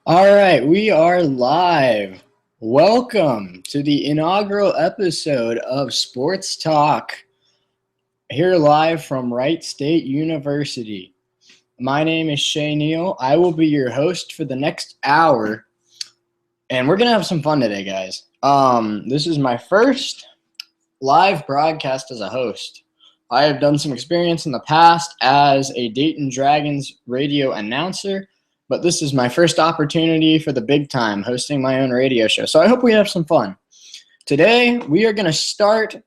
All right, we are live. Welcome to the inaugural episode of Sports Talk, here live from Wright State University. My name is Shea Neal. I will be your host for the next hour, and we're going to have some fun today, guys. This is my first live broadcast as a host. I have done some experience in the past as a Dayton Dragons radio announcer, but this is my first opportunity for the big time, hosting my own radio show. So I hope we have some fun. Today, we are going to start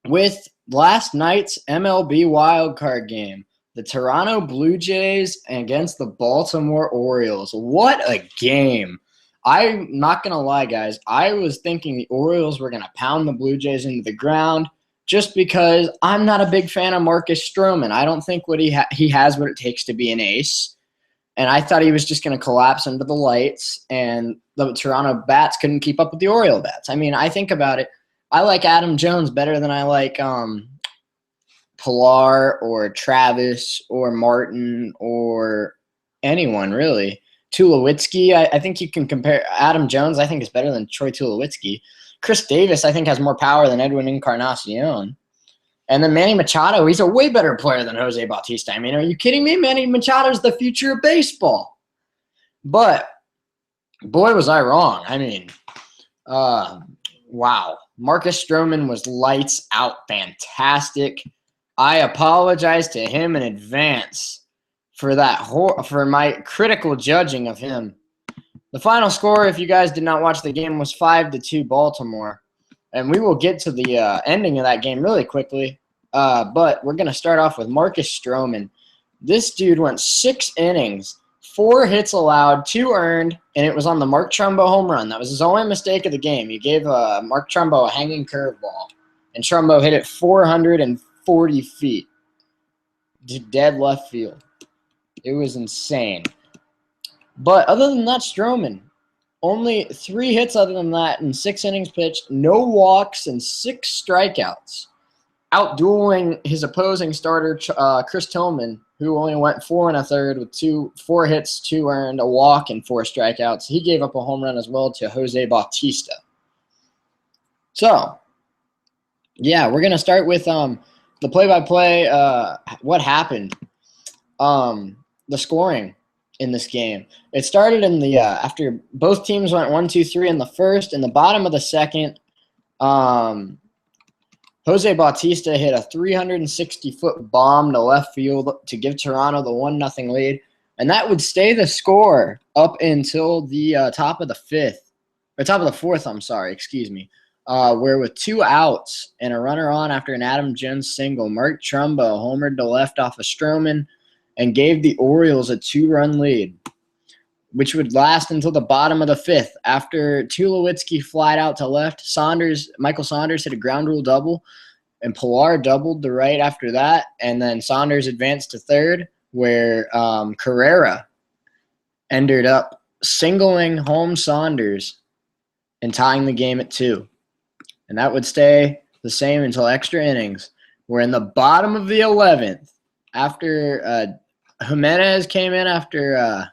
with last night's MLB wildcard game, the Toronto Blue Jays against the Baltimore Orioles. What a game. I'm not going to lie, guys. I was thinking the Orioles were going to pound the Blue Jays into the ground just because I'm not a big fan of Marcus Stroman. I don't think he has what it takes to be an ace. And I thought he was just going to collapse under the lights, and the Toronto bats couldn't keep up with the Oriole bats. I mean, I think about it. I like Adam Jones better than I like Pilar or Travis or Martin or anyone, really. Tulowitzki, I think you can compare. Adam Jones, I think, is better than Troy Tulowitzki. Chris Davis, I think, has more power than Edwin Encarnacion. And then Manny Machado, he's a way better player than Jose Bautista. I mean, are you kidding me? Manny Machado's the future of baseball. But, boy, was I wrong. I mean, wow. Marcus Stroman was lights out, fantastic. I apologize to him in advance for for my critical judging of him. The final score, if you guys did not watch the game, was 5-2 Baltimore. And we will get to the ending of that game really quickly. But we're going to start off with Marcus Stroman. This dude went 6 innings, 4 hits allowed, 2 earned, and it was on the Mark Trumbo home run. That was his only mistake of the game. He gave Mark Trumbo a hanging curveball, and Trumbo hit it 440 feet to dead left field. It was insane. But other than that, Stroman, only 3 hits other than that in 6 innings pitched, no walks, and 6 strikeouts, outdueling his opposing starter, Chris Tillman, who only went 4 1/3 with 4 hits, 2 earned, a walk, and 4 strikeouts. He gave up a home run as well to Jose Bautista. So, yeah, we're going to start with the play-by-play, what happened, the scoring in this game. It started in the after both teams went 1-2-3 in the first. In the bottom of the second, Jose Bautista hit a 360-foot bomb to left field to give Toronto the 1-0 lead, and that would stay the score up until the top of the fourth. I'm sorry, excuse me. Where with 2 outs and a runner on after an Adam Jones single, Mark Trumbo homered to left off of Stroman and gave the Orioles a 2-run lead, which would last until the bottom of the 5th. After Tulowitzki flied out to left, Michael Saunders hit a ground rule double, and Pilar doubled to right after that, and then Saunders advanced to third, where Carrera ended up singling home Saunders and tying the game at 2. And that would stay the same until extra innings. We're in the bottom of the 11th after Jimenez came in after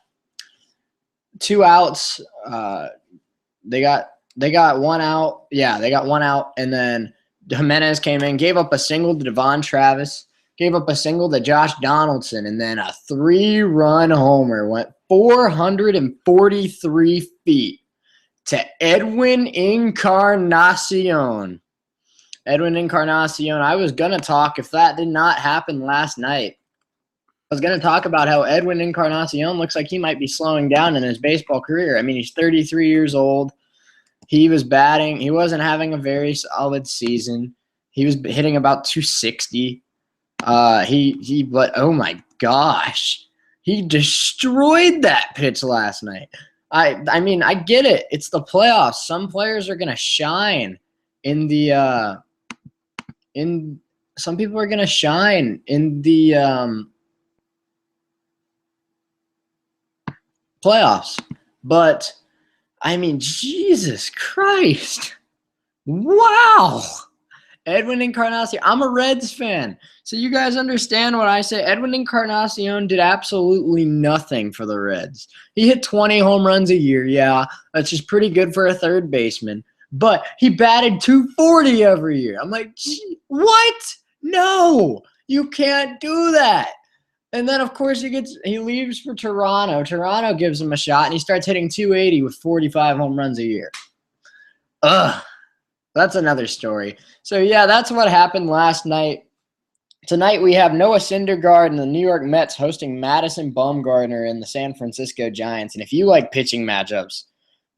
2 outs. They got 1 out. Yeah, they got 1 out, and then Jimenez came in, gave up a single to Devon Travis, gave up a single to Josh Donaldson, and then a 3-run homer, went 443 feet to Edwin Encarnacion. Edwin Encarnacion. I was going to talk, if that did not happen last night, I was going to talk about how Edwin Encarnacion looks like he might be slowing down in his baseball career. I mean, he's 33 years old. He was batting. He wasn't having a very solid season. He was hitting about 260. But oh my gosh, he destroyed that pitch last night. I mean, I get it. It's the playoffs. Some players are going to shine in the some people are going to shine in the playoffs. But, I mean, Jesus Christ. Wow. Edwin Encarnacion. I'm a Reds fan. So you guys understand what I say. Edwin Encarnacion did absolutely nothing for the Reds. He hit 20 home runs a year. Yeah, that's just pretty good for a third baseman. But he batted 240 every year. I'm like, what? No, you can't do that. And then, of course, he leaves for Toronto. Toronto gives him a shot, and he starts hitting 280 with 45 home runs a year. Ugh. That's another story. So, yeah, that's what happened last night. Tonight we have Noah Syndergaard and the New York Mets hosting Madison Bumgarner and the San Francisco Giants. And if you like pitching matchups,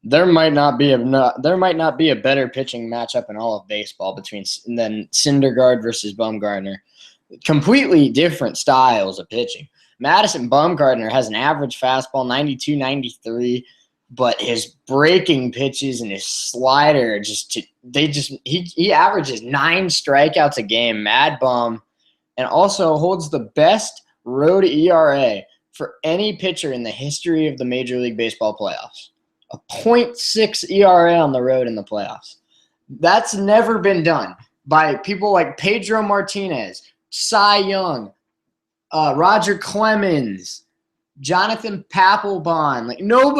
there might not be a better pitching matchup in all of baseball than Syndergaard versus Bumgarner. Completely different styles of pitching. Madison Bumgarner has an average fastball, 92, 93, but his breaking pitches and his slider he averages 9 strikeouts a game, Mad Bum, and also holds the best road ERA for any pitcher in the history of the Major League Baseball playoffs. A .6 ERA on the road in the playoffs. That's never been done by people like Pedro Martinez, Cy Young, Roger Clemens, Jonathan Papelbon. Like no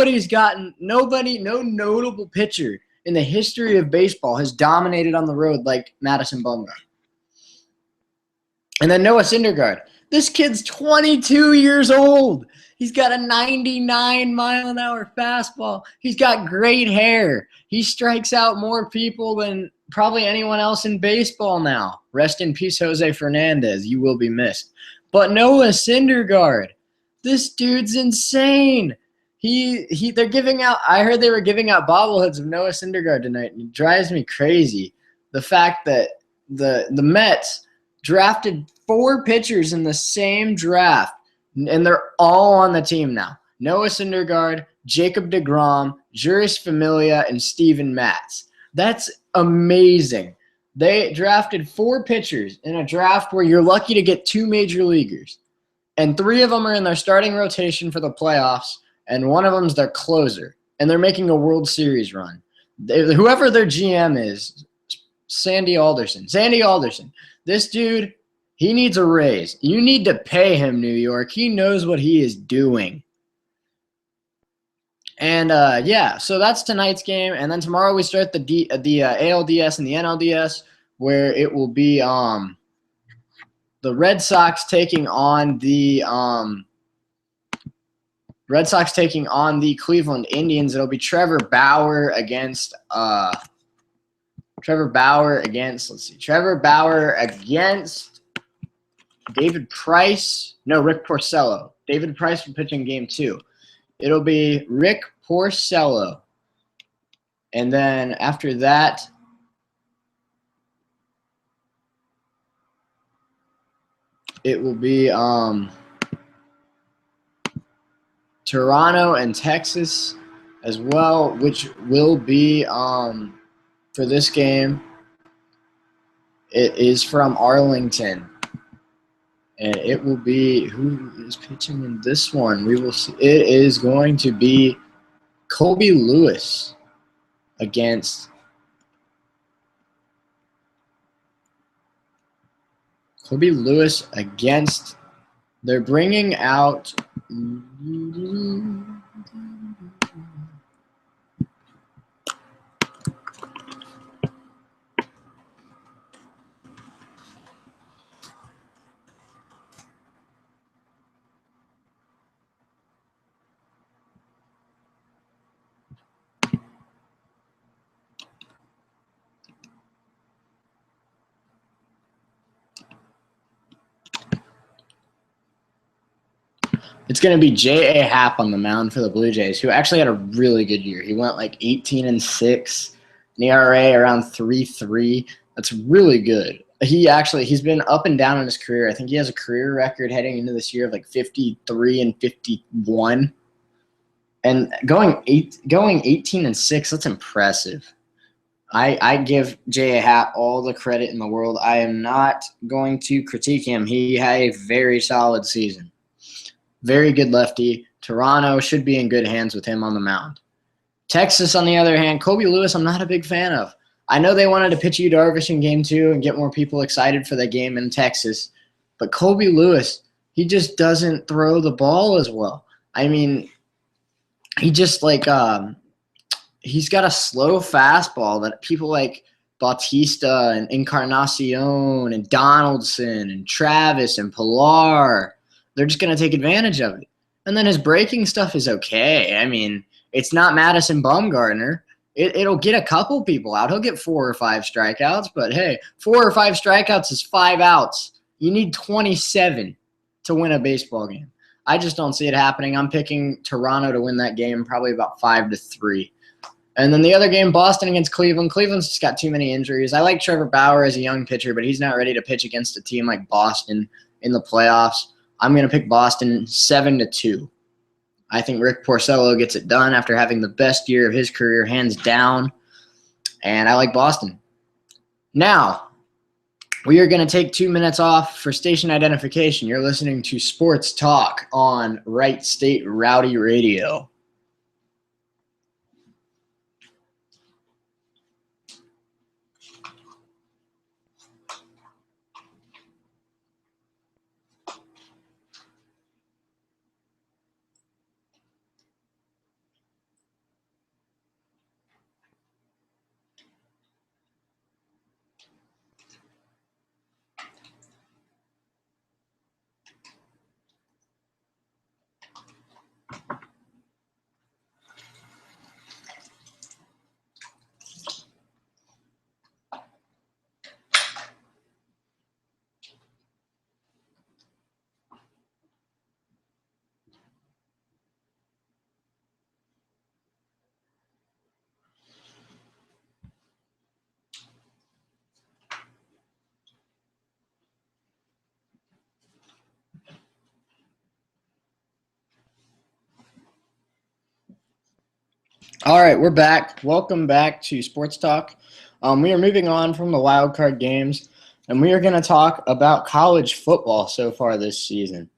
notable pitcher in the history of baseball has dominated on the road like Madison Bumgarner. And then Noah Syndergaard. This kid's 22 years old. He's got a 99-mile-an-hour fastball. He's got great hair. He strikes out more people than probably anyone else in baseball now. Rest in peace, Jose Fernandez. You will be missed. But Noah Syndergaard, this dude's insane. They're giving out. I heard they were giving out bobbleheads of Noah Syndergaard tonight, and it drives me crazy. The fact that the Mets drafted 4 pitchers in the same draft, and they're all on the team now. Noah Syndergaard, Jacob deGrom, Juris Familia, and Steven Matz. That's amazing. They drafted 4 pitchers in a draft where you're lucky to get 2 major leaguers. And 3 of them are in their starting rotation for the playoffs, and one of them's their closer. And they're making a World Series run. Whoever their GM is, Sandy Alderson. This dude, he needs a raise. You need to pay him, New York. He knows what he is doing. And, yeah, so that's tonight's game. And then tomorrow we start the ALDS and the NLDS, where it will be the Red Sox taking on the Cleveland Indians. It'll be Trevor Bauer against David Price. No, Rick Porcello. David Price will pitch in game 2. It'll be Rick Porcello. And then after that, it will be Toronto and Texas as well, which will be for this game. It is from Arlington. And it will be, who is pitching in this one? We will see. It is going to be Colby Lewis against they're bringing out it's going to be J.A. Happ on the mound for the Blue Jays, who actually had a really good year. He went like 18-6, an ERA around 3.3. That's really good. He's been up and down in his career. I think he has a career record heading into this year of like 53 and 51. And going 18-6, that's impressive. I give J.A. Happ all the credit in the world. I am not going to critique him. He had a very solid season. Very good lefty. Toronto should be in good hands with him on the mound. Texas, on the other hand, Colby Lewis, I'm not a big fan of. I know they wanted to pitch Yu Darvish in game 2 and get more people excited for the game in Texas, but Colby Lewis, he just doesn't throw the ball as well. I mean, he just he's got a slow fastball that people like Bautista and Encarnacion and Donaldson and Travis and Pilar, they're just going to take advantage of it. And then his breaking stuff is okay. I mean, it's not Madison Bumgarner. It'll get a couple people out. He'll get 4 or 5 strikeouts, but hey, 4 or 5 strikeouts is 5 outs. You need 27 to win a baseball game. I just don't see it happening. I'm picking Toronto to win that game, probably about 5-3. And then the other game, Boston against Cleveland. Cleveland's just got too many injuries. I like Trevor Bauer as a young pitcher, but he's not ready to pitch against a team like Boston in the playoffs. I'm going to pick Boston 7-2. I think Rick Porcello gets it done after having the best year of his career, hands down. And I like Boston. Now, we are going to take 2 minutes off for station identification. You're listening to Sports Talk on Wright State Rowdy Radio. All right, we're back. Welcome back to Sports Talk. We are moving on from the wild card games, and we are going to talk about college football so far this season.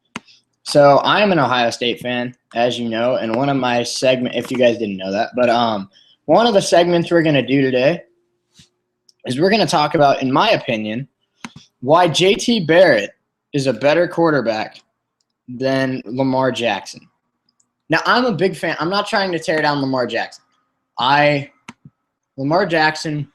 So I am an Ohio State fan, as you know, and one of my segments, if you guys didn't know that, but one of the segments we're going to do today is we're going to talk about, in my opinion, why JT Barrett is a better quarterback than Lamar Jackson. Now, I'm a big fan. I'm not trying to tear down Lamar Jackson. Lamar Jackson,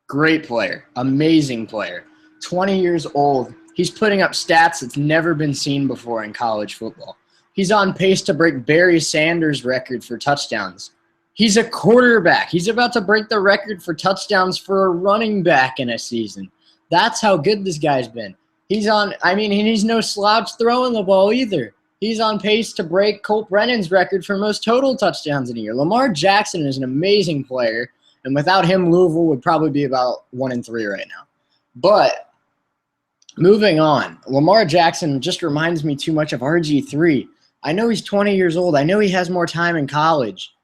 great player, amazing player, 20 years old. He's putting up stats that's never been seen before in college football. He's on pace to break Barry Sanders' record for touchdowns. He's a quarterback. He's about to break the record for touchdowns for a running back in a season. That's how good this guy's been. He's no slouch throwing the ball either. He's on pace to break Colt Brennan's record for most total touchdowns in a year. Lamar Jackson is an amazing player, and without him, Louisville would probably be about 1-3 right now. But moving on, Lamar Jackson just reminds me too much of RG3. I know he's 20 years old. I know he has more time in college,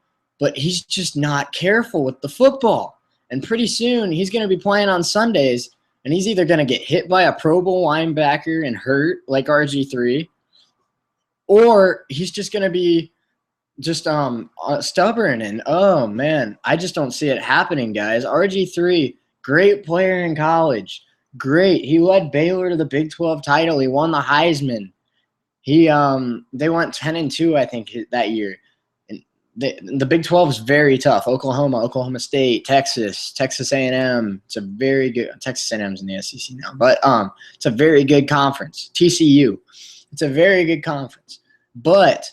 but he's just not careful with the football. And pretty soon, he's going to be playing on Sundays, and he's either going to get hit by a Pro Bowl linebacker and hurt like RG3, or he's just going to be just stubborn. And, oh, man, I just don't see it happening, guys. RG3, great player in college. Great. He led Baylor to the Big 12 title. He won the Heisman. They went 10-2, I think, that year. And the Big 12 is very tough. Oklahoma, Oklahoma State, Texas A&M. It's a very good – Texas A&M's in the SEC now. But it's a very good conference. TCU. It's a very good conference. But,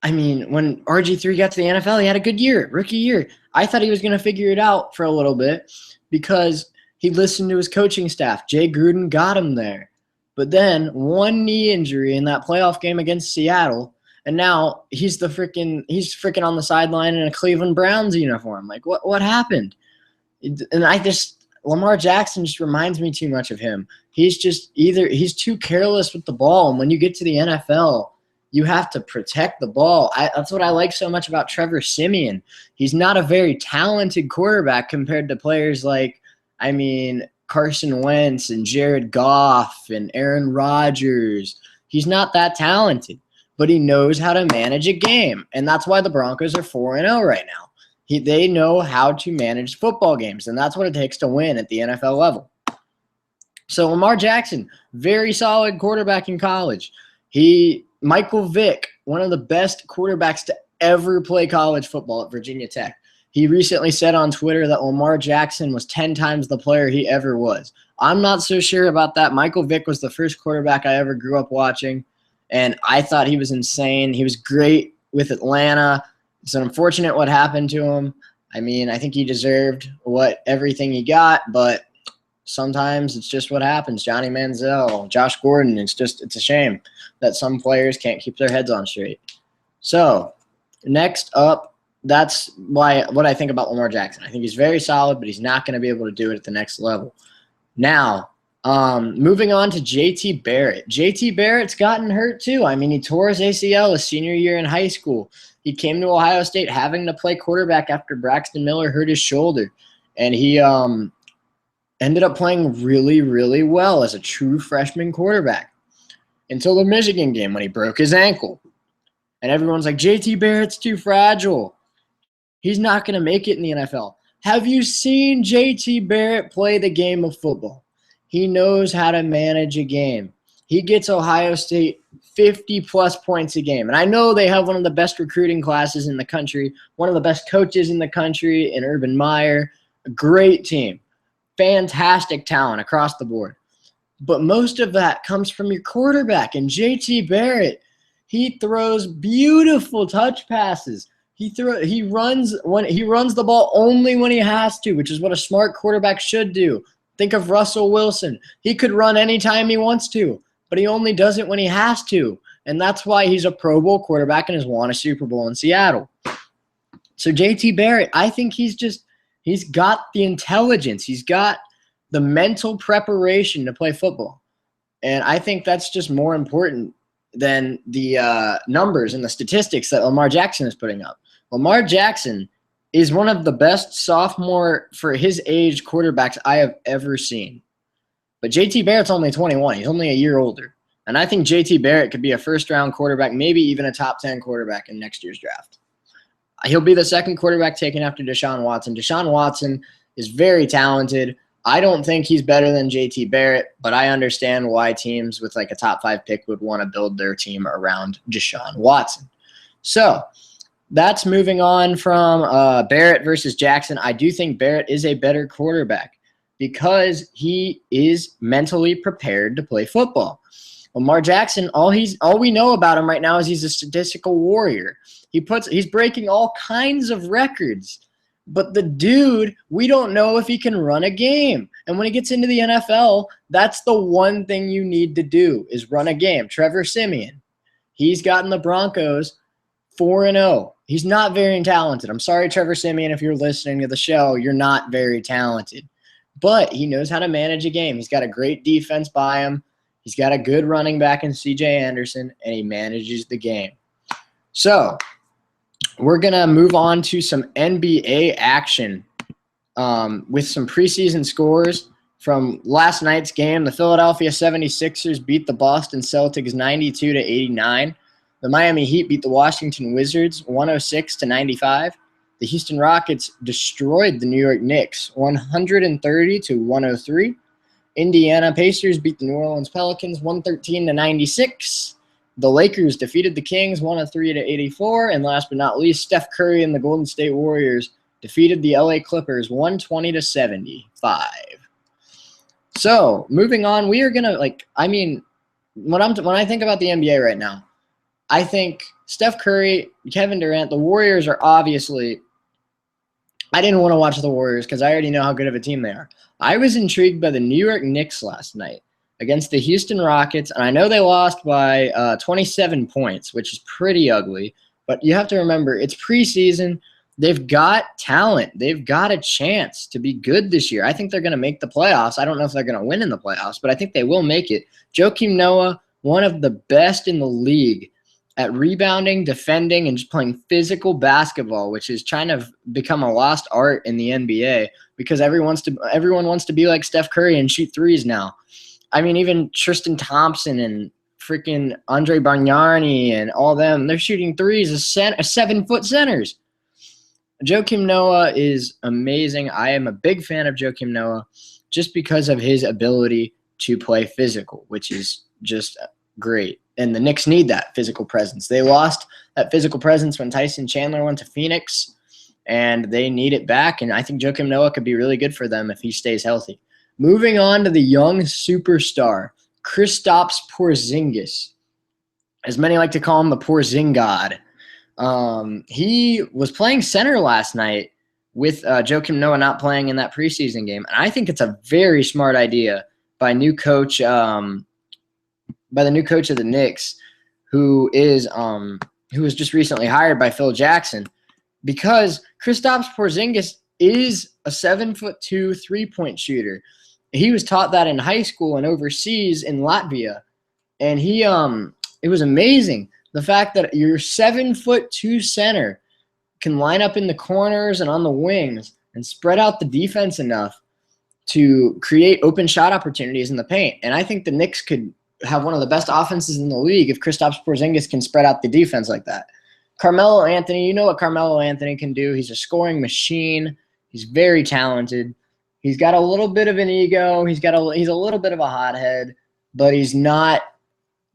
I mean, when RG3 got to the NFL, he had a good year, rookie year. I thought he was going to figure it out for a little bit because he listened to his coaching staff. Jay Gruden got him there. But then one knee injury in that playoff game against Seattle, and now he's freaking on the sideline in a Cleveland Browns uniform. Like, what happened? And Lamar Jackson just reminds me too much of him. He's too careless with the ball, and when you get to the NFL, you have to protect the ball. That's what I like so much about Trevor Siemian. He's not a very talented quarterback compared to players like, Carson Wentz and Jared Goff and Aaron Rodgers. He's not that talented, but he knows how to manage a game, and that's why the Broncos are 4-0 right now. They know how to manage football games, and that's what it takes to win at the NFL level. So Lamar Jackson, very solid quarterback in college. Michael Vick, one of the best quarterbacks to ever play college football at Virginia Tech. He recently said on Twitter that Lamar Jackson was 10 times the player he ever was. I'm not so sure about that. Michael Vick was the first quarterback I ever grew up watching, and I thought he was insane. He was great with Atlanta. It's unfortunate what happened to him. I mean, I think he deserved everything he got, but sometimes it's just what happens. Johnny Manziel, Josh Gordon, it's a shame that some players can't keep their heads on straight. So next up, that's what I think about Lamar Jackson. I think he's very solid, but he's not going to be able to do it at the next level. Now, moving on to J.T. Barrett. J.T. Barrett's gotten hurt too. I mean, he tore his ACL his senior year in high school. He came to Ohio State having to play quarterback after Braxton Miller hurt his shoulder. And he ended up playing really, really well as a true freshman quarterback until the Michigan game when he broke his ankle. And everyone's like, J.T. Barrett's too fragile. He's not going to make it in the NFL. Have you seen J.T. Barrett play the game of football? He knows how to manage a game. He gets Ohio State 50-plus points a game. And I know they have one of the best recruiting classes in the country, one of the best coaches in the country in Urban Meyer, a great team, fantastic talent across the board. But most of that comes from your quarterback. And J.T. Barrett, he throws beautiful touch passes. He runs the ball only when he has to, which is what a smart quarterback should do. Think of Russell Wilson. He could run anytime he wants to, but he only does it when he has to. And that's why he's a Pro Bowl quarterback and has won a Super Bowl in Seattle. So J.T. Barrett, I think he's got the intelligence. He's got the mental preparation to play football. And I think that's just more important than the numbers and the statistics that Lamar Jackson is putting up. Lamar Jackson is one of the best sophomore for his age quarterbacks I have ever seen. But J.T. Barrett's only 21. He's only a year older. And I think J.T. Barrett could be a first-round quarterback, maybe even a top 10 quarterback in next year's draft. He'll be the second quarterback taken after Deshaun Watson. Deshaun Watson is very talented. I don't think he's better than J.T. Barrett, but I understand why teams with like a top 5 pick would want to build their team around Deshaun Watson. So that's moving on from Barrett versus Jackson. I do think Barrett is a better quarterback because he is mentally prepared to play football. Lamar Jackson, all we know about him right now is he's a statistical warrior. He's breaking all kinds of records. But the dude, we don't know if he can run a game. And when he gets into the NFL, that's the one thing you need to do is run a game. Trevor Siemian, he's gotten the Broncos 4-0. He's not very talented. I'm sorry, Trevor Siemian, if you're listening to the show, you're not very talented. But he knows how to manage a game. He's got a great defense by him. He's got a good running back in C.J. Anderson, and he manages the game. So we're going to move on to some NBA action with some preseason scores from last night's game. The Philadelphia 76ers beat the Boston Celtics 92-89. The Miami Heat beat the Washington Wizards 106-95. The Houston Rockets destroyed the New York Knicks 130-103. Indiana Pacers beat the New Orleans Pelicans 113-96. The Lakers defeated the Kings 103-84. And last but not least, Steph Curry and the Golden State Warriors defeated the LA Clippers 120-75. So moving on, we are going to when I think about the NBA right now, I think Steph Curry, Kevin Durant, the Warriors are obviously – I didn't want to watch the Warriors because I already know how good of a team they are. I was intrigued by the New York Knicks last night against the Houston Rockets, and I know they lost by 27 points, which is pretty ugly. But you have to remember, it's preseason. They've got talent. They've got a chance to be good this year. I think they're going to make the playoffs. I don't know if they're going to win in the playoffs, but I think they will make it. Joakim Noah, one of the best in the league at rebounding, defending, and just playing physical basketball, which is trying to become a lost art in the NBA because everyone wants to be like Steph Curry and shoot threes now. I mean, even Tristan Thompson and freaking Andre Bargnani and all them, they're shooting threes as 7-foot centers. Joakim Noah is amazing. I am a big fan of Joakim Noah just because of his ability to play physical, which is just great. And the Knicks need that physical presence. They lost that physical presence when Tyson Chandler went to Phoenix, and they need it back. And I think Joakim Noah could be really good for them if he stays healthy. Moving on to the young superstar, Kristaps Porzingis, as many like to call him, the Porzingod. He was playing center last night with Joakim Noah not playing in that preseason game, and I think it's a very smart idea by the new coach of the Knicks, who was just recently hired by Phil Jackson, because Kristaps Porzingis is a 7'2" 3-point shooter. He was taught that in high school and overseas in Latvia, and it was amazing the fact that your 7'2" center can line up in the corners and on the wings and spread out the defense enough to create open shot opportunities in the paint. And I think the Knicks could have one of the best offenses in the league if Kristaps Porzingis can spread out the defense like that. Carmelo Anthony, you know what Carmelo Anthony can do. He's a scoring machine. He's very talented. He's got a little bit of an ego. He's a little bit of a hothead, but he's not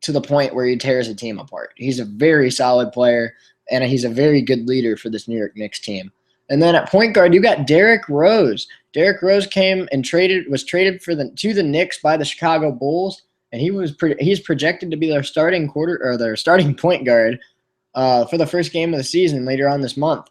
to the point where he tears a team apart. He's a very solid player, and he's a very good leader for this New York Knicks team. And then at point guard, you got Derrick Rose. Derrick Rose came and was traded to the Knicks by the Chicago Bulls, and he's projected to be their starting point guard for the first game of the season later on this month.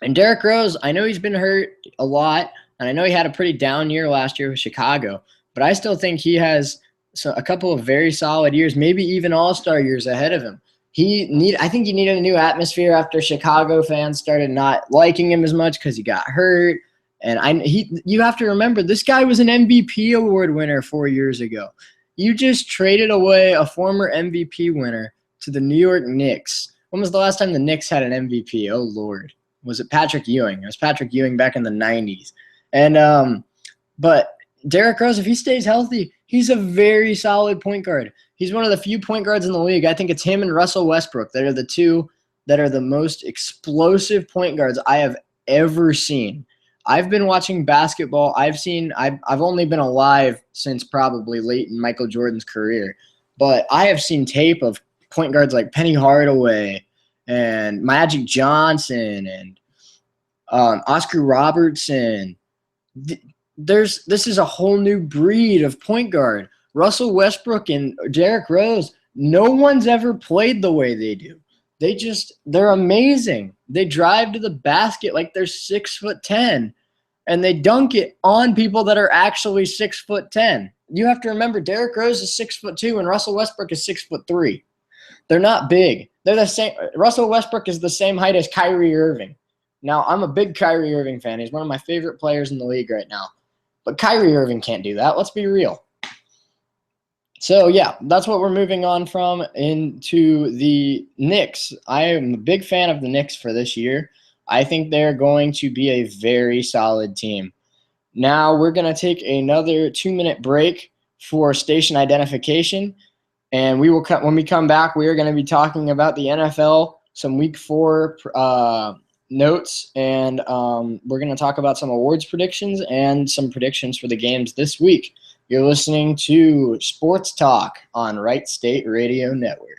And Derrick Rose, I know he's been hurt a lot, and I know he had a pretty down year last year with Chicago, but I still think he has a couple of very solid years, maybe even all-star years ahead of him. I think he needed a new atmosphere after Chicago fans started not liking him as much because he got hurt. And you have to remember, this guy was an MVP award winner 4 years ago. You just traded away a former MVP winner to the New York Knicks. When was the last time the Knicks had an MVP? Oh, Lord. Was it Patrick Ewing? It was Patrick Ewing back in the 90s. But Derrick Rose, if he stays healthy, he's a very solid point guard. He's one of the few point guards in the league. I think it's him and Russell Westbrook that are the two that are the most explosive point guards I have ever seen. I've been watching basketball. I've only been alive since probably late in Michael Jordan's career, but I have seen tape of point guards like Penny Hardaway and Magic Johnson and Oscar Robertson. This is a whole new breed of point guard. Russell Westbrook and Derrick Rose, no one's ever played the way they do. They're amazing. They drive to the basket like they're 6'10", and they dunk it on people that are actually 6'10". You have to remember, Derrick Rose is 6'2" and Russell Westbrook is 6'3". They're not big. They're the same. Russell Westbrook is the same height as Kyrie Irving. Now, I'm a big Kyrie Irving fan. He's one of my favorite players in the league right now. But Kyrie Irving can't do that. Let's be real. So, yeah, that's what we're moving on from into the Knicks. I am a big fan of the Knicks for this year. I think they're going to be a very solid team. Now we're going to take another 2-minute break for station identification. And when we come back, we are going to be talking about the NFL, some Week 4 notes, and we're going to talk about some awards predictions and some predictions for the games this week. You're listening to Sports Talk on Wright State Radio Network.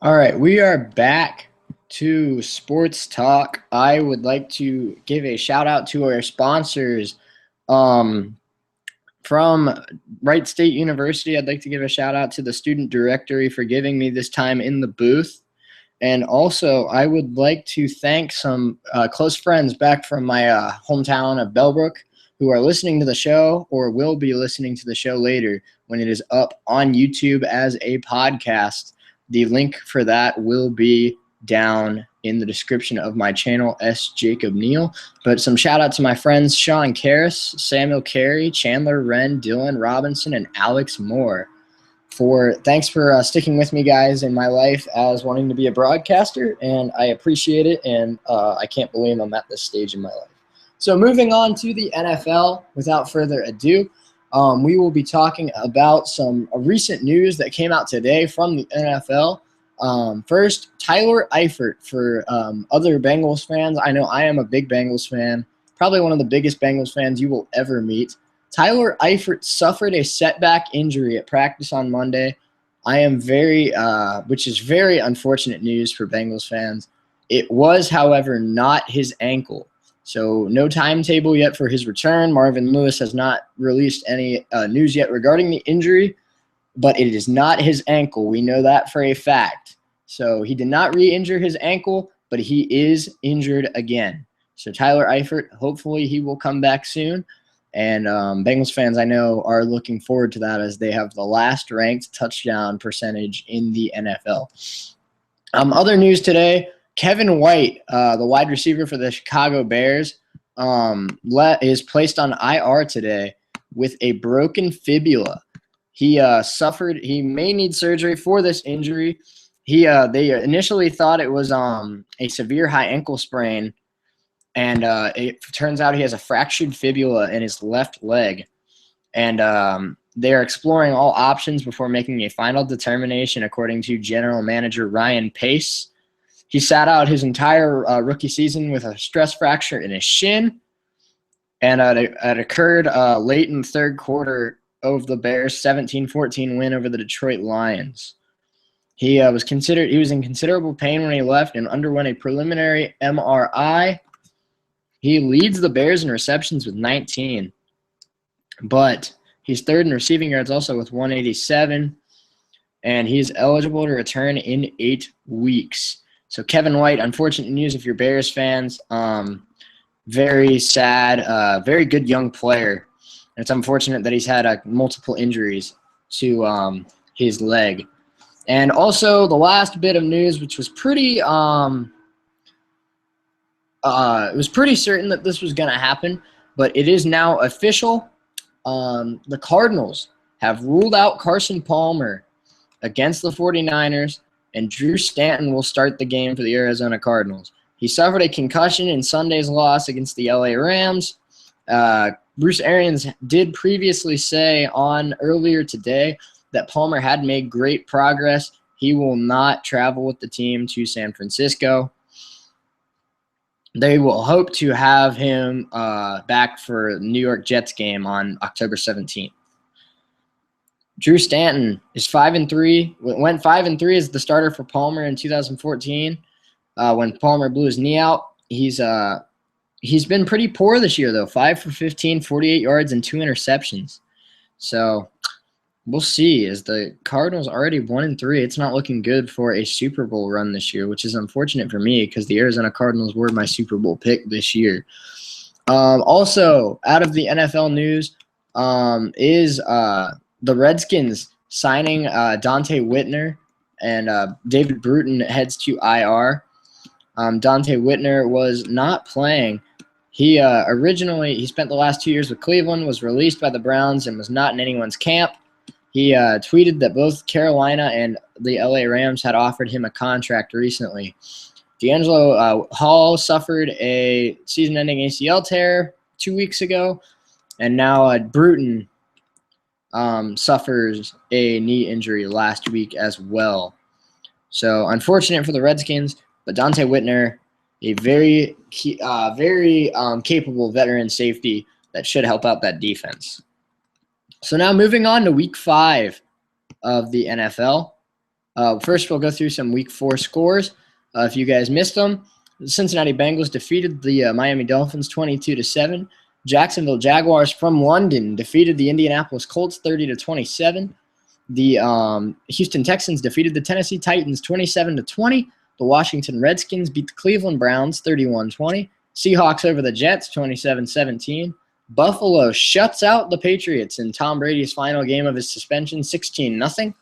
All right, we are back to sports talk. I would like to give a shout out to our sponsors. Um, from Wright State University, I'd like to give a shout out to the student directory for giving me this time in the booth. And also, I would like to thank some close friends back from my hometown of Bellbrook who are listening to the show or will be listening to the show later when it is up on YouTube as a podcast. The link for that will be down in the description of my channel, S. Jacob Neal. But some shout out to my friends Sean Karras, Samuel Carey, Chandler Wren, Dylan Robinson, and Alex Moore. Thanks for sticking with me, guys, in my life as wanting to be a broadcaster, and I appreciate it, and I can't believe I'm at this stage in my life. So moving on to the NFL, without further ado, we will be talking about some recent news that came out today from the NFL. First, Tyler Eifert for other Bengals fans. I know I am a big Bengals fan, probably one of the biggest Bengals fans you will ever meet. Tyler Eifert suffered a setback injury at practice on Monday. Which is very unfortunate news for Bengals fans. It was, however, not his ankle. So no timetable yet for his return. Marvin Lewis has not released any news yet regarding the injury, but it is not his ankle. We know that for a fact. So he did not re-injure his ankle, but he is injured again. So Tyler Eifert, hopefully he will come back soon. And Bengals fans, I know, are looking forward to that as they have the last ranked touchdown percentage in the NFL. Other news today, Kevin White, the wide receiver for the Chicago Bears, is placed on IR today with a broken fibula. He may need surgery for this injury. They initially thought it was a severe high ankle sprain, and it turns out he has a fractured fibula in his left leg. And they are exploring all options before making a final determination, according to general manager Ryan Pace. He sat out his entire rookie season with a stress fracture in his shin, and it occurred late in the third quarter of the Bears' 17-14 win over the Detroit Lions. He was in considerable pain when he left and underwent a preliminary MRI. He leads the Bears in receptions with 19, but he's third in receiving yards also with 187, and he's eligible to return in 8 weeks. So Kevin White, unfortunate news if you're Bears fans. Very sad, very good young player. And it's unfortunate that he's had multiple injuries to his leg. And also the last bit of news, which was pretty it was pretty certain that this was going to happen, but it is now official. The Cardinals have ruled out Carson Palmer against the 49ers, and Drew Stanton will start the game for the Arizona Cardinals. He suffered a concussion in Sunday's loss against the LA Rams. Bruce Arians did previously say earlier today that Palmer had made great progress. He will not travel with the team to San Francisco. They will hope to have him back for the New York Jets game on October 17th. Drew Stanton is 5-3. Went 5-3 as the starter for Palmer in 2014 when Palmer blew his knee out. He's been pretty poor this year though. 5 for 15, 48 yards and 2 interceptions. So we'll see. As the Cardinals already 1-3, it's not looking good for a Super Bowl run this year, which is unfortunate for me because the Arizona Cardinals were my Super Bowl pick this year. Also, out of the NFL news is the Redskins signing Dante Whitner, and David Bruton heads to IR. Dante Whitner was not playing. He spent the last 2 years with Cleveland, was released by the Browns, and was not in anyone's camp. He tweeted that both Carolina and the LA Rams had offered him a contract recently. D'Angelo Hall suffered a season-ending ACL tear 2 weeks ago, and now Bruton suffers a knee injury last week as well. So unfortunate for the Redskins, but Dante Whitner, a very capable veteran safety that should help out that defense. So now moving on to Week 5 of the NFL. First, we'll go through some Week 4 scores. If you guys missed them, the Cincinnati Bengals defeated the Miami Dolphins 22-7. Jacksonville Jaguars from London defeated the Indianapolis Colts 30-27. The Houston Texans defeated the Tennessee Titans 27-20. The Washington Redskins beat the Cleveland Browns 31-20. Seahawks over the Jets 27-17. Buffalo shuts out the Patriots in Tom Brady's final game of his suspension 16-0.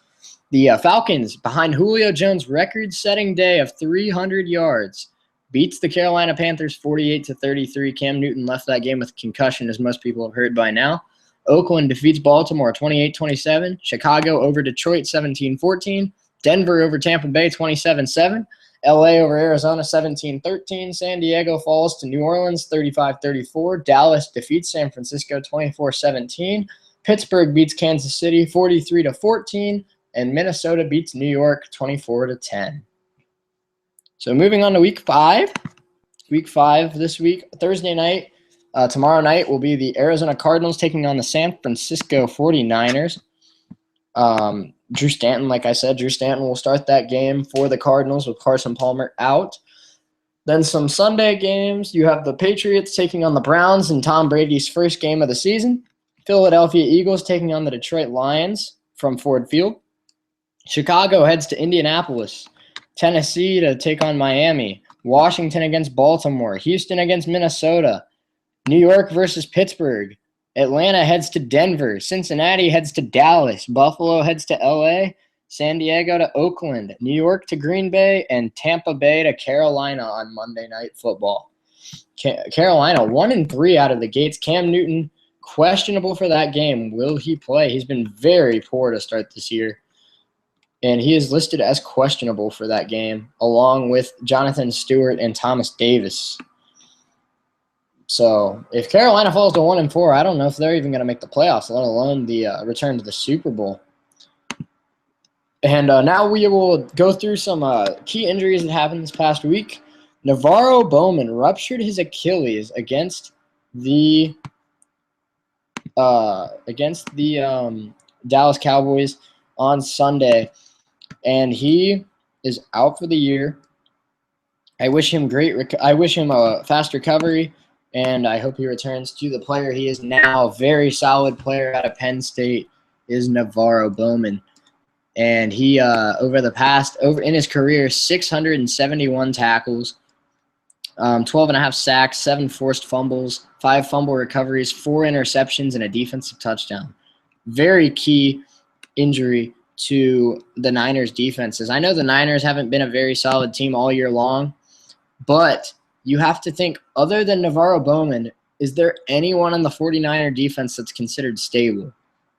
The Falcons, behind Julio Jones' record-setting day of 300 yards, beats the Carolina Panthers 48-33. Cam Newton left that game with a concussion, as most people have heard by now. Oakland defeats Baltimore 28-27. Chicago over Detroit 17-14. Denver over Tampa Bay 27-7. LA over Arizona 17-13. San Diego falls to New Orleans 35-34. Dallas defeats San Francisco 24-17. Pittsburgh beats Kansas City 43-14. And Minnesota beats New York 24-10. So moving on to Week 5. Week 5 this week, Thursday night. Tomorrow night will be the Arizona Cardinals taking on the San Francisco 49ers. Drew Stanton, like I said, Drew Stanton will start that game for the Cardinals with Carson Palmer out. Then some Sunday games. You have the Patriots taking on the Browns in Tom Brady's first game of the season. Philadelphia Eagles taking on the Detroit Lions from Ford Field. Chicago heads to Indianapolis. Tennessee to take on Miami. Washington against Baltimore. Houston against Minnesota. New York versus Pittsburgh. Atlanta heads to Denver. Cincinnati heads to Dallas. Buffalo heads to LA. San Diego to Oakland. New York to Green Bay. And Tampa Bay to Carolina on Monday Night Football. Carolina 1-3 out of the gates. Cam Newton questionable for that game. Will he play? He's been very poor to start this year. And he is listed as questionable for that game, along with Jonathan Stewart and Thomas Davis. So if Carolina falls to 1-4, I don't know if they're even going to make the playoffs, let alone the return to the Super Bowl. And now we will go through some key injuries that happened this past week. Navarro Bowman ruptured his Achilles against the Dallas Cowboys on Sunday, and he is out for the year. I wish him a fast recovery, and I hope he returns to the player he is now. A very solid player out of Penn State is Navarro Bowman. And he, in his career, 671 tackles, 12.5 sacks, 7 forced fumbles, 5 fumble recoveries, 4 interceptions, and a defensive touchdown. Very key injury to the Niners' defenses. I know the Niners haven't been a very solid team all year long, but you have to think, other than Navarro Bowman, is there anyone on the 49er defense that's considered stable?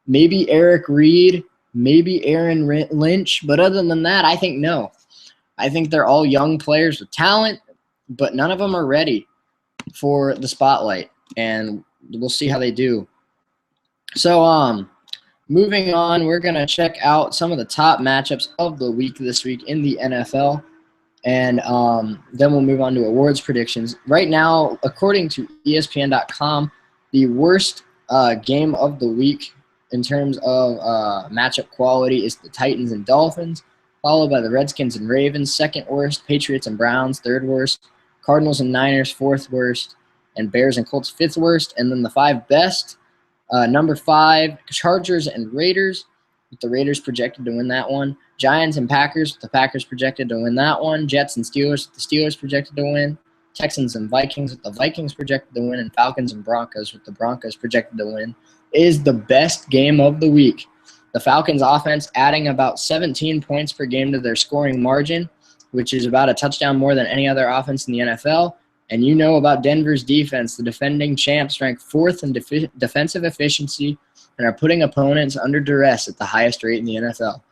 Maybe Eric Reed, maybe Aaron Lynch, but other than that, I think no. I think they're all young players with talent, but none of them are ready for the spotlight, and we'll see how they do. So, moving on, we're going to check out some of the top matchups of the week this week in the NFL, and then we'll move on to awards predictions. Right now, according to ESPN.com, the worst game of the week in terms of matchup quality is the Titans and Dolphins, followed by the Redskins and Ravens, second worst, Patriots and Browns, third worst, Cardinals and Niners, fourth worst, and Bears and Colts, fifth worst, and then the 5 best. Number 5, Chargers and Raiders, with the Raiders projected to win that one. Giants and Packers, with the Packers projected to win that one. Jets and Steelers, with the Steelers projected to win. Texans and Vikings, with the Vikings projected to win. And Falcons and Broncos, with the Broncos projected to win, is the best game of the week. The Falcons offense adding about 17 points per game to their scoring margin, which is about a touchdown more than any other offense in the NFL. And you know about Denver's defense. The defending champs rank 4th in defensive efficiency and are putting opponents under duress at the highest rate in the NFL.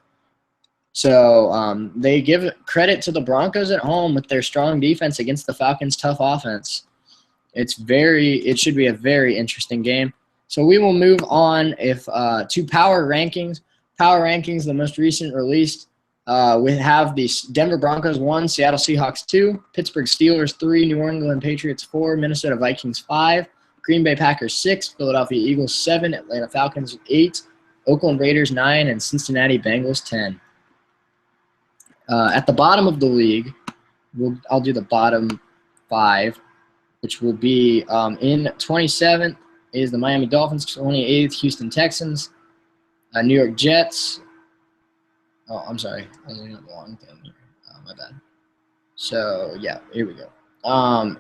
So they give credit to the Broncos at home with their strong defense against the Falcons' tough offense. It should be a very interesting game. So we will move on to power rankings. Power rankings, the most recent released. We have the Denver Broncos 1, Seattle Seahawks 2, Pittsburgh Steelers 3, New England Patriots 4, Minnesota Vikings 5, Green Bay Packers 6, Philadelphia Eagles 7, Atlanta Falcons 8, Oakland Raiders 9, and Cincinnati Bengals 10. At the bottom of the league, I'll do the bottom 5, which will be in 27th is the Miami Dolphins, 28th Houston Texans, New York Jets. Oh, I'm sorry. I was looking at the wrong thing here. My bad. So, yeah, here we go.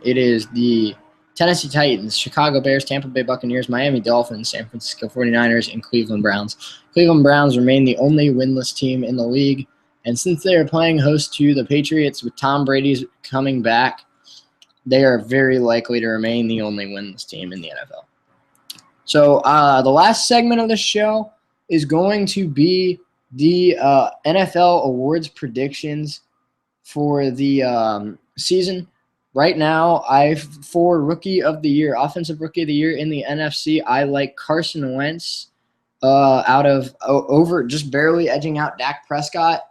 It is the Tennessee Titans, Chicago Bears, Tampa Bay Buccaneers, Miami Dolphins, San Francisco 49ers, and Cleveland Browns. Cleveland Browns remain the only winless team in the league. And since they are playing host to the Patriots with Tom Brady's coming back, they are very likely to remain the only winless team in the NFL. So the last segment of the show is going to be the NFL awards predictions for the season. Right now, for Rookie of the Year, Offensive Rookie of the Year in the NFC, I like Carson Wentz over just barely edging out Dak Prescott,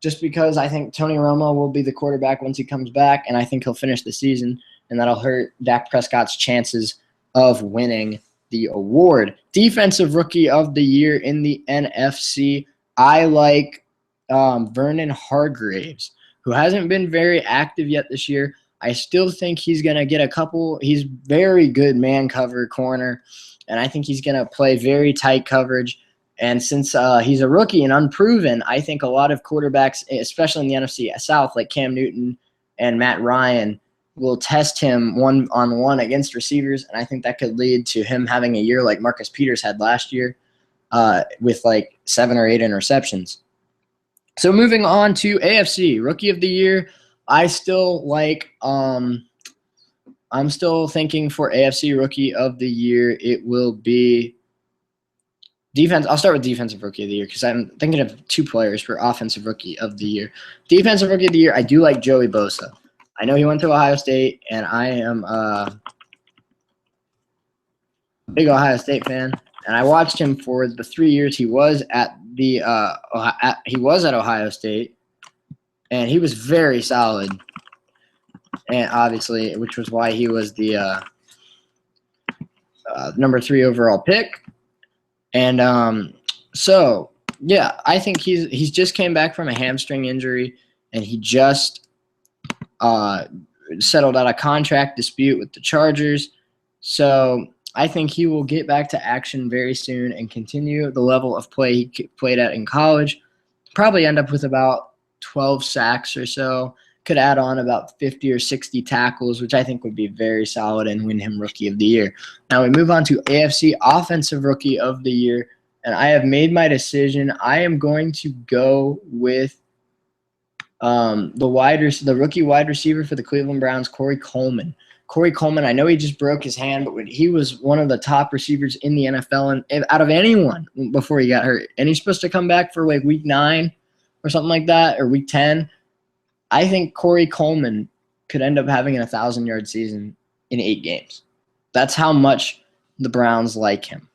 just because I think Tony Romo will be the quarterback once he comes back, and I think he'll finish the season, and that'll hurt Dak Prescott's chances of winning the award. Defensive Rookie of the Year in the NFC, I like Vernon Hargreaves, who hasn't been very active yet this year. I still think he's going to get a couple. He's very good man cover corner, and I think he's going to play very tight coverage. And since he's a rookie and unproven, I think a lot of quarterbacks, especially in the NFC South, like Cam Newton and Matt Ryan, will test him one-on-one against receivers, and I think that could lead to him having a year like Marcus Peters had last year with like 7 or 8 interceptions. So moving on to AFC, Rookie of the Year, I still like I'm still thinking for AFC Rookie of the Year, it will be defense. I'll start with Defensive Rookie of the Year because I'm thinking of 2 players for Offensive Rookie of the Year. Defensive Rookie of the Year, I do like Joey Bosa. I know he went to Ohio State, and I am a big Ohio State fan. And I watched him for the 3 years he was at Ohio State, and he was very solid. And obviously, which was why he was the number 3 overall pick. And so yeah, I think he's just came back from a hamstring injury, and he just settled out a contract dispute with the Chargers. So I think he will get back to action very soon and continue the level of play he played at in college. Probably end up with about 12 sacks or so. Could add on about 50 or 60 tackles, which I think would be very solid and win him Rookie of the Year. Now we move on to AFC Offensive Rookie of the Year, and I have made my decision. I am going to go with the rookie wide receiver for the Cleveland Browns, Corey Coleman. Corey Coleman, I know he just broke his hand, but he was one of the top receivers in the NFL and out of anyone before he got hurt. And he's supposed to come back for like week 9 or something like that, or week 10. I think Corey Coleman could end up having a 1,000-yard season in 8 games. That's how much the Browns like him.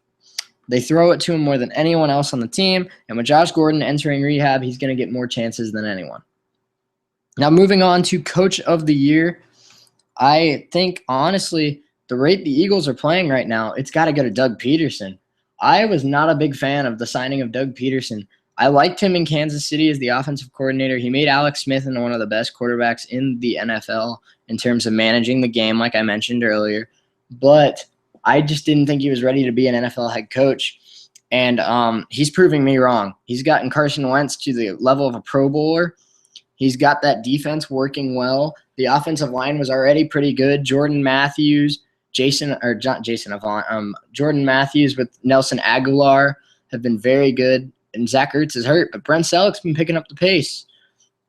They throw it to him more than anyone else on the team, and with Josh Gordon entering rehab, he's going to get more chances than anyone. Now, moving on to Coach of the Year, I think, honestly, the rate the Eagles are playing right now, it's got to go to Doug Peterson. I was not a big fan of the signing of Doug Peterson. I liked him in Kansas City as the offensive coordinator. He made Alex Smith into one of the best quarterbacks in the NFL in terms of managing the game, like I mentioned earlier. But I just didn't think he was ready to be an NFL head coach. And he's proving me wrong. He's gotten Carson Wentz to the level of a Pro Bowler. He's got that defense working well. The offensive line was already pretty good. Jordan Matthews with Nelson Aguilar have been very good. And Zach Ertz is hurt, but Brent Selleck's been picking up the pace.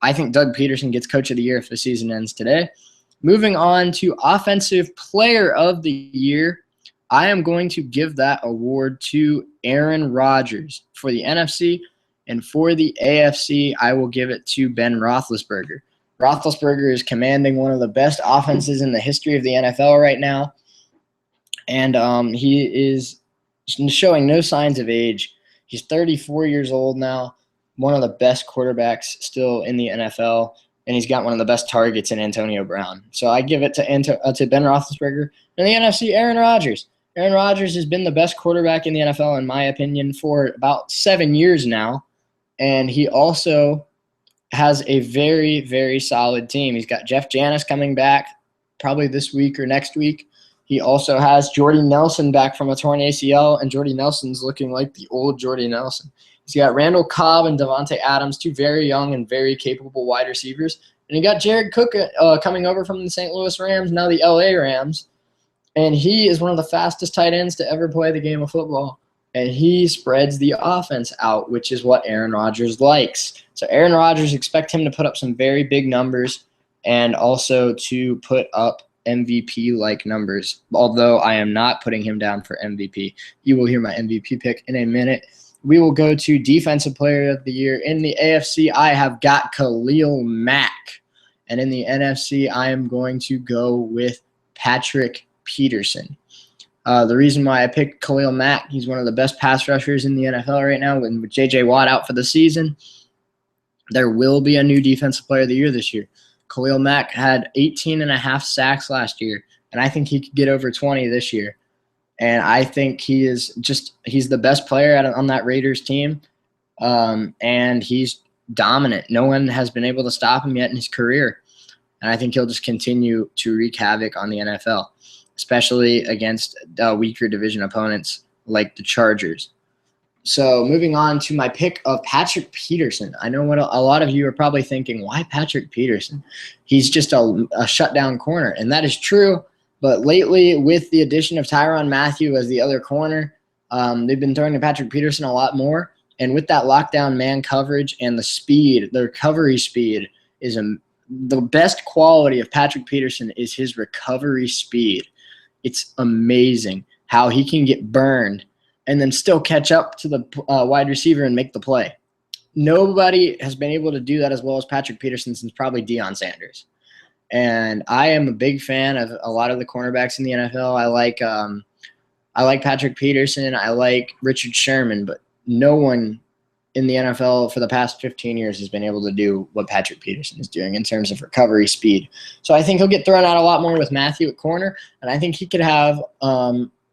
I think Doug Peterson gets Coach of the Year if the season ends today. Moving on to Offensive Player of the Year, I am going to give that award to Aaron Rodgers for the NFC. And for the AFC, I will give it to Ben Roethlisberger. Roethlisberger is commanding one of the best offenses in the history of the NFL right now. And he is showing no signs of age. He's 34 years old now, one of the best quarterbacks still in the NFL, and he's got one of the best targets in Antonio Brown. So I give it to Ben Roethlisberger. In the NFC, Aaron Rodgers. Aaron Rodgers has been the best quarterback in the NFL, in my opinion, for about 7 years now. And he also has a very, very solid team. He's got Jeff Janis coming back probably this week or next week. He also has Jordy Nelson back from a torn ACL, and Jordy Nelson's looking like the old Jordy Nelson. He's got Randall Cobb and Devontae Adams, two very young and very capable wide receivers. And he got Jared Cook coming over from the St. Louis Rams, now the LA Rams. And he is one of the fastest tight ends to ever play the game of football. And he spreads the offense out, which is what Aaron Rodgers likes. So Aaron Rodgers, expect him to put up some very big numbers and also to put up MVP-like numbers, although I am not putting him down for MVP. You will hear my MVP pick in a minute. We will go to Defensive Player of the Year. In the AFC, I have got Khalil Mack. And in the NFC, I am going to go with Patrick Peterson. The reason why I picked Khalil Mack, he's one of the best pass rushers in the NFL right now. With J.J. Watt out for the season, there will be a new Defensive Player of the Year this year. Khalil Mack had 18.5 sacks last year, and I think he could get over 20 this year. And I think he's the best player on that Raiders team, and he's dominant. No one has been able to stop him yet in his career, and I think he'll just continue to wreak havoc on the NFL, especially against weaker division opponents like the Chargers. So moving on to my pick of Patrick Peterson. I know what a lot of you are probably thinking, why Patrick Peterson? He's just a shutdown corner, and that is true. But lately, with the addition of Tyrann Mathieu as the other corner, they've been throwing to Patrick Peterson a lot more. And with that lockdown man coverage and the speed, the recovery speed is the best quality of Patrick Peterson is his recovery speed. It's amazing how he can get burned and then still catch up to the wide receiver and make the play. Nobody has been able to do that as well as Patrick Peterson since probably Deion Sanders. And I am a big fan of a lot of the cornerbacks in the NFL. I like Patrick Peterson. I like Richard Sherman, but no one in the NFL for the past 15 years has been able to do what Patrick Peterson is doing in terms of recovery speed. So I think he'll get thrown out a lot more with Mathieu at corner, and I think he could have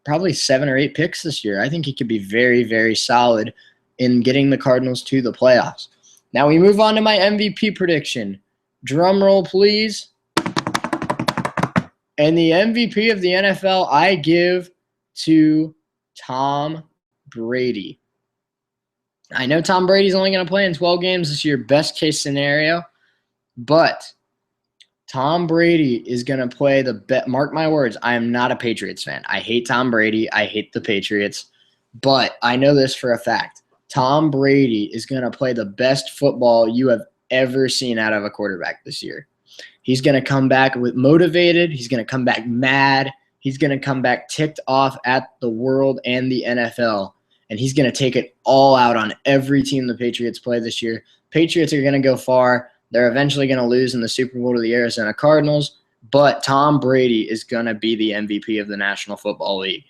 probably 7 or 8 picks this year. I think he could be very, very solid in getting the Cardinals to the playoffs. Now we move on to my MVP prediction. Drum roll, please. And the MVP of the NFL I give to Tom Brady. I know Tom Brady's only going to play in 12 games this year, best case scenario, but Tom Brady is going to play mark my words, I am not a Patriots fan. I hate Tom Brady. I hate the Patriots, but I know this for a fact. Tom Brady is going to play the best football you have ever seen out of a quarterback this year. He's going to come back motivated. He's going to come back mad. He's going to come back ticked off at the world and the NFL. And he's going to take it all out on every team the Patriots play this year. Patriots are going to go far. They're eventually going to lose in the Super Bowl to the Arizona Cardinals. But Tom Brady is going to be the MVP of the National Football League.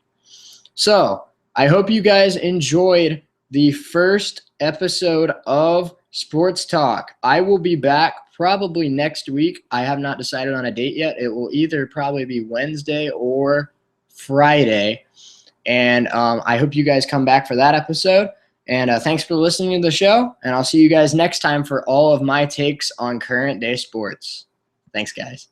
So I hope you guys enjoyed the first episode of Sports Talk. I will be back probably next week. I have not decided on a date yet. It will either probably be Wednesday or Friday. And I hope you guys come back for that episode. And thanks for listening to the show. And I'll see you guys next time for all of my takes on current day sports. Thanks, guys.